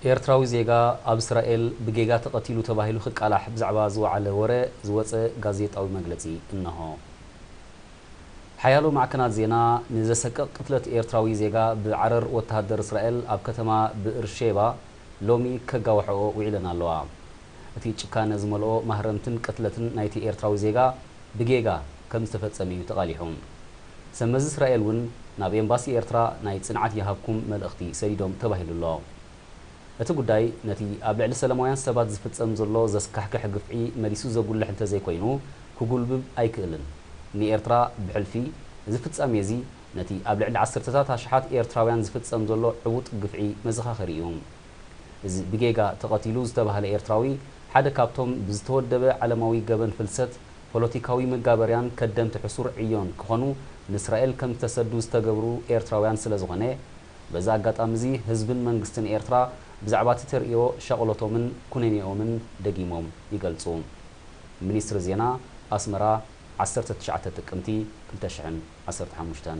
ኤርትራዊ ዜጋ ኣብ እስራኤል ብጌጋ ተቐቲሉ ተባሂሉ ክቃላሕ ብዛዕባ ዝወዓለ ወረ ዝወፀ ጋዜጣዊ መግለጺ እነሆ። ሓያሎ ማዕከናት ዜና ንዘሰቅቕ ቅትለት ኤርትራዊ ዜጋ ብዓረር ወተሃደር እስራኤል ኣብ ከተማ ብኤርሼባ ሎሚ ከጋውሕኦ ውዒለን ኣለዋ። እቲ ጭካነ ዝመልኦ ማህረምትን ቅትለትን ናይቲ ኤርትራዊ ዜጋ ብጌጋ ከም ዝተፈጸመ እዩ ተቓሊሑ። ሰመዚ እስራኤል እውን ናብ ኤምባሲ ኤርትራ ናይ ጽንዓት ይሃብኩም መልእኽቲ ሰዲዶም ተባሂሉ ኣሎ። እቲ ጉዳይ ነቲ ኣብ ልዕሊ ሰላማውያን ሰባት ዝፍጸም ዘሎ ዘስካሕክሕ ግፍዒ መሊሱ ዘጉልሕ እንተዘይኮይኑ ክጉልብብ ኣይክእልን። ንኤርትራ ብሕልፊ እዚ ፍጻሜ እዚ ነቲ ኣብ ልዕሊ ዓሰርተታት ኣሽሓት ኤርትራውያን ዝፍጸም ዘሎ ዕቡጥ ግፍዒ መዘኻኸሪ እዩ። እዚ ብጌጋ ተቐቲሉ ዝተባህለ ኤርትራዊ ሓደ ካብቶም ብዝተወደበ ዓለማዊ ገበን ፍልሰት ፖለቲካዊ መጋበርያን ከደምቲ ሕሱር ዕዮን ክኾኑ ንእስራኤል ከም ዝተሰዱ ዝተገብሩ ኤርትራውያን ስለ ዝኾነ በዛ ኣጋጣሚ እዚ ህዝብን መንግስትን ኤርትራ ብዛዕባ እቲ ተርእዮ ሸቕሎቶምን ኩነኔኦምን ደጊሞም ይገልጹ። ሚኒስትሪ ዜና ኣስመራ 19 ጥቅምቲ 2015